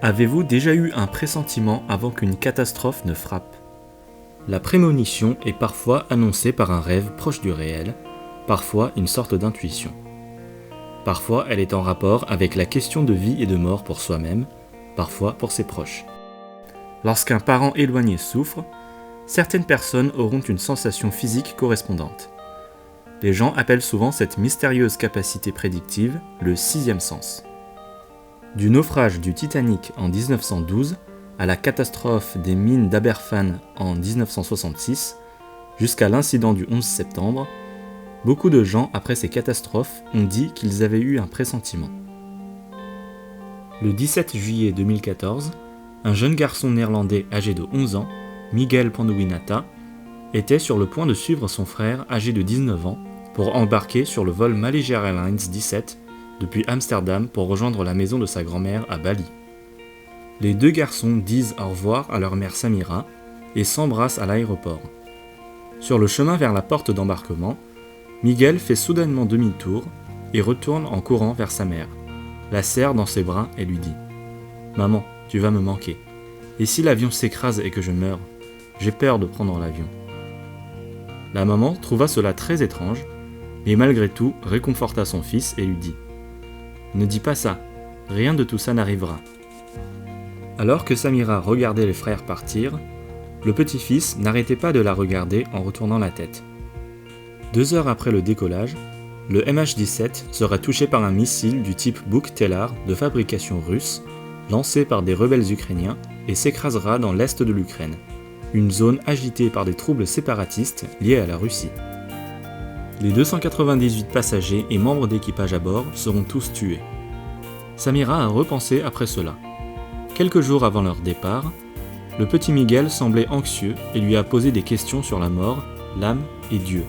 Avez-vous déjà eu un pressentiment avant qu'une catastrophe ne frappe ? La prémonition est parfois annoncée par un rêve proche du réel, parfois une sorte d'intuition. Parfois elle est en rapport avec la question de vie et de mort pour soi-même, parfois pour ses proches. Lorsqu'un parent éloigné souffre, certaines personnes auront une sensation physique correspondante. Les gens appellent souvent cette mystérieuse capacité prédictive le sixième sens. Du naufrage du Titanic en 1912 à la catastrophe des mines d'Aberfan en 1966, jusqu'à l'incident du 11 septembre, beaucoup de gens après ces catastrophes ont dit qu'ils avaient eu un pressentiment. Le 17 juillet 2014, un jeune garçon néerlandais âgé de 11 ans, Miguel Panduinata, était sur le point de suivre son frère âgé de 19 ans pour embarquer sur le vol Malaysia Airlines 17 depuis Amsterdam pour rejoindre la maison de sa grand-mère à Bali. Les deux garçons disent au revoir à leur mère Samira et s'embrassent à l'aéroport. Sur le chemin vers la porte d'embarquement, Miguel fait soudainement demi-tour et retourne en courant vers sa mère, la serre dans ses bras et lui dit « Maman, tu vas me manquer. Et si l'avion s'écrase et que je meurs ? J'ai peur de prendre l'avion. » La maman trouva cela très étrange, mais malgré tout réconforta son fils et lui dit « Ne dis pas ça, rien de tout ça n'arrivera. » Alors que Samira regardait les frères partir, le petit-fils n'arrêtait pas de la regarder en retournant la tête. 2 heures après le décollage, le MH17 sera touché par un missile du type Buk-Telar de fabrication russe, lancé par des rebelles ukrainiens et s'écrasera dans l'est de l'Ukraine, une zone agitée par des troubles séparatistes liés à la Russie. Les 298 passagers et membres d'équipage à bord seront tous tués. Samira a repensé après cela. Quelques jours avant leur départ, le petit Miguel semblait anxieux et lui a posé des questions sur la mort, l'âme et Dieu.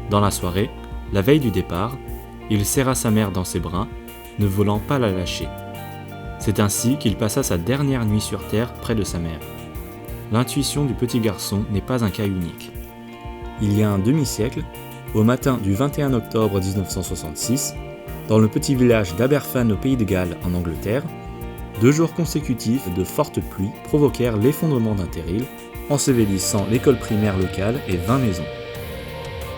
Dans la soirée, la veille du départ, il serra sa mère dans ses bras, ne voulant pas la lâcher. C'est ainsi qu'il passa sa dernière nuit sur terre près de sa mère. L'intuition du petit garçon n'est pas un cas unique. Il y a un demi-siècle, au matin du 21 octobre 1966, dans le petit village d'Aberfan au Pays de Galles en Angleterre, 2 jours consécutifs de fortes pluies provoquèrent l'effondrement d'un terril, ensevelissant l'école primaire locale et 20 maisons.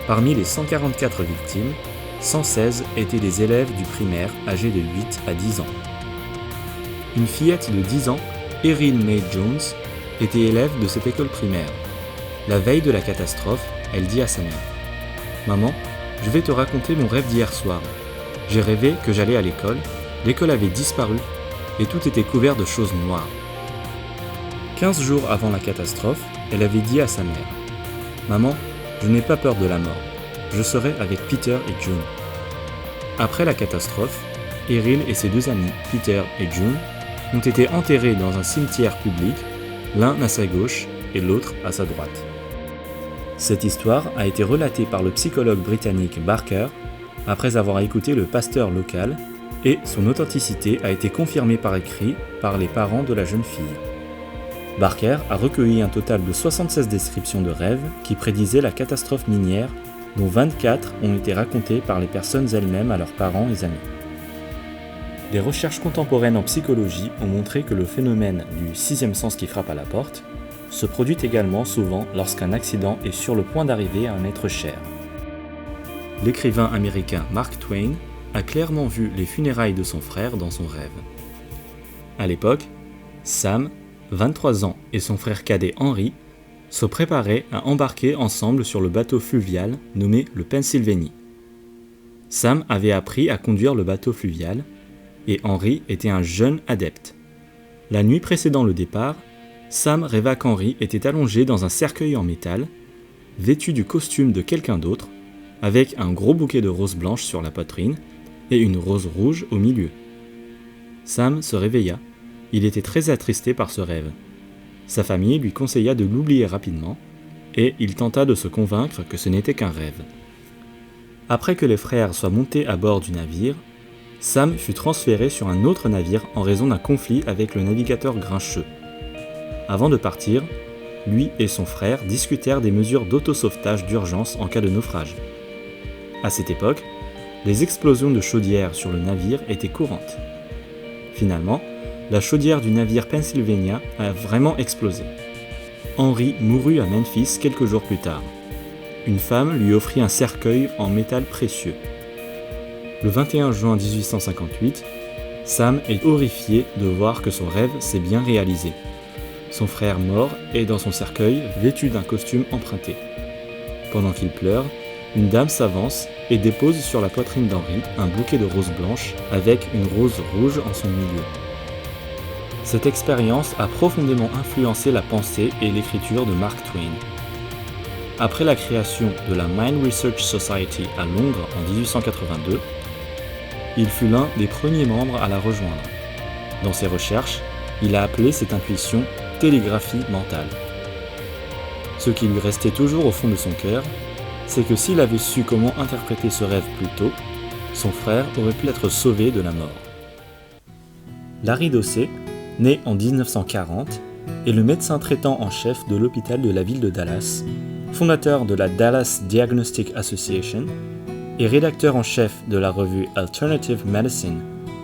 Parmi les 144 victimes, 116 étaient des élèves du primaire âgés de 8 à 10 ans. Une fillette de 10 ans, Erin May Jones, était élève de cette école primaire. La veille de la catastrophe, elle dit à sa mère « Maman, je vais te raconter mon rêve d'hier soir. J'ai rêvé que j'allais à l'école avait disparu, et tout était couvert de choses noires. » 15 jours avant la catastrophe, elle avait dit à sa mère « Maman, je n'ai pas peur de la mort. Je serai avec Peter et June. » Après la catastrophe, Erin et ses 2 amis, Peter et June, ont été enterrés dans un cimetière public, l'un à sa gauche et l'autre à sa droite. Cette histoire a été relatée par le psychologue britannique Barker après avoir écouté le pasteur local, et son authenticité a été confirmée par écrit par les parents de la jeune fille. Barker a recueilli un total de 76 descriptions de rêves qui prédisaient la catastrophe minière, dont 24 ont été racontées par les personnes elles-mêmes à leurs parents et amis. Les recherches contemporaines en psychologie ont montré que le phénomène du sixième sens qui frappe à la porte se produit également souvent lorsqu'un accident est sur le point d'arriver à un être cher. L'écrivain américain Mark Twain a clairement vu les funérailles de son frère dans son rêve. À l'époque, Sam, 23 ans, et son frère cadet Henry se préparaient à embarquer ensemble sur le bateau fluvial nommé le Pennsylvanie. Sam avait appris à conduire le bateau fluvial et Henry était un jeune adepte. La nuit précédant le départ, Sam rêva qu'Henry était allongé dans un cercueil en métal, vêtu du costume de quelqu'un d'autre, avec un gros bouquet de roses blanches sur la poitrine et une rose rouge au milieu. Sam se réveilla, il était très attristé par ce rêve. Sa famille lui conseilla de l'oublier rapidement, et il tenta de se convaincre que ce n'était qu'un rêve. Après que les frères soient montés à bord du navire, Sam fut transféré sur un autre navire en raison d'un conflit avec le navigateur grincheux. Avant de partir, lui et son frère discutèrent des mesures d'autosauvetage d'urgence en cas de naufrage. À cette époque, les explosions de chaudières sur le navire étaient courantes. Finalement, la chaudière du navire Pennsylvania a vraiment explosé. Henry mourut à Memphis quelques jours plus tard. Une femme lui offrit un cercueil en métal précieux. Le 21 juin 1858, Sam est horrifié de voir que son rêve s'est bien réalisé. Son frère mort est dans son cercueil, vêtu d'un costume emprunté. Pendant qu'il pleure, une dame s'avance et dépose sur la poitrine d'Henry un bouquet de roses blanches avec une rose rouge en son milieu. Cette expérience a profondément influencé la pensée et l'écriture de Mark Twain. Après la création de la Mind Research Society à Londres en 1882, il fut l'un des premiers membres à la rejoindre. Dans ses recherches, il a appelé cette intuition « télégraphie mentale ». Ce qui lui restait toujours au fond de son cœur, c'est que s'il avait su comment interpréter ce rêve plus tôt, son frère aurait pu être sauvé de la mort. Larry Dossey, né en 1940, est le médecin traitant en chef de l'hôpital de la ville de Dallas, fondateur de la Dallas Diagnostic Association et rédacteur en chef de la revue Alternative Medicine.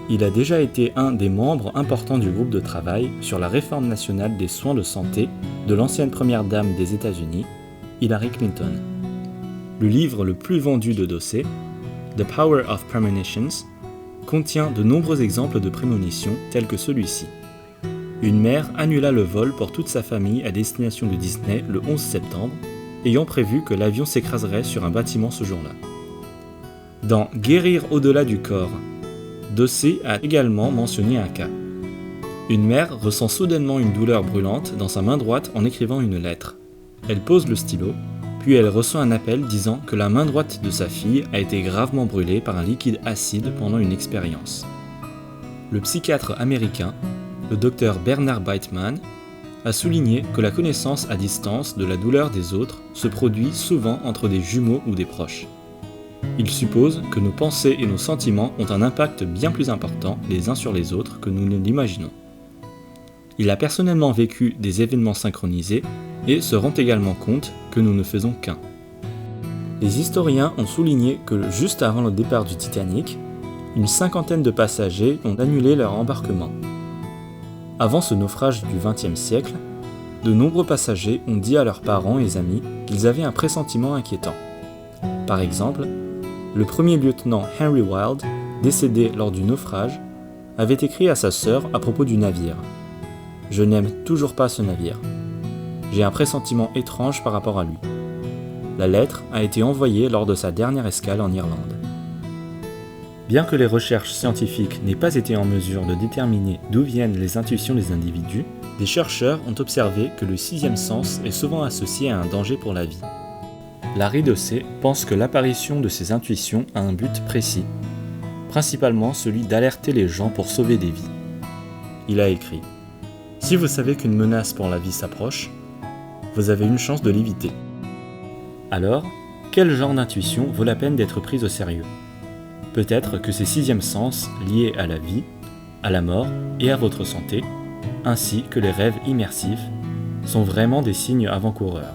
Il a déjà été un des membres importants du groupe de travail sur la réforme nationale des soins de santé de l'ancienne première dame des États-Unis, Hillary Clinton. Le livre le plus vendu de Dossey, The Power of Premonitions, contient de nombreux exemples de prémonitions tels que celui-ci. Une mère annula le vol pour toute sa famille à destination de Disney le 11 septembre, ayant prévu que l'avion s'écraserait sur un bâtiment ce jour-là. Dans Guérir au-delà du corps, Dossey a également mentionné un cas. Une mère ressent soudainement une douleur brûlante dans sa main droite en écrivant une lettre. Elle pose le stylo, puis elle reçoit un appel disant que la main droite de sa fille a été gravement brûlée par un liquide acide pendant une expérience. Le psychiatre américain, le docteur Bernard Beitman, a souligné que la connaissance à distance de la douleur des autres se produit souvent entre des jumeaux ou des proches. Il suppose que nos pensées et nos sentiments ont un impact bien plus important les uns sur les autres que nous ne l'imaginons. Il a personnellement vécu des événements synchronisés et se rend également compte que nous ne faisons qu'un. Les historiens ont souligné que juste avant le départ du Titanic, une cinquantaine de passagers ont annulé leur embarquement. Avant ce naufrage du XXe siècle, de nombreux passagers ont dit à leurs parents et amis qu'ils avaient un pressentiment inquiétant. Par exemple, le premier lieutenant Henry Wilde, décédé lors du naufrage, avait écrit à sa sœur à propos du navire. « Je n'aime toujours pas ce navire. J'ai un pressentiment étrange par rapport à lui. » La lettre a été envoyée lors de sa dernière escale en Irlande. Bien que les recherches scientifiques n'aient pas été en mesure de déterminer d'où viennent les intuitions des individus, des chercheurs ont observé que le sixième sens est souvent associé à un danger pour la vie. Larry Dossey pense que l'apparition de ces intuitions a un but précis, principalement celui d'alerter les gens pour sauver des vies. Il a écrit « Si vous savez qu'une menace pour la vie s'approche, vous avez une chance de l'éviter. Alors, quel genre d'intuition vaut la peine d'être prise au sérieux ? Peut-être que ces sixièmes sens liés à la vie, à la mort et à votre santé, ainsi que les rêves immersifs, sont vraiment des signes avant-coureurs.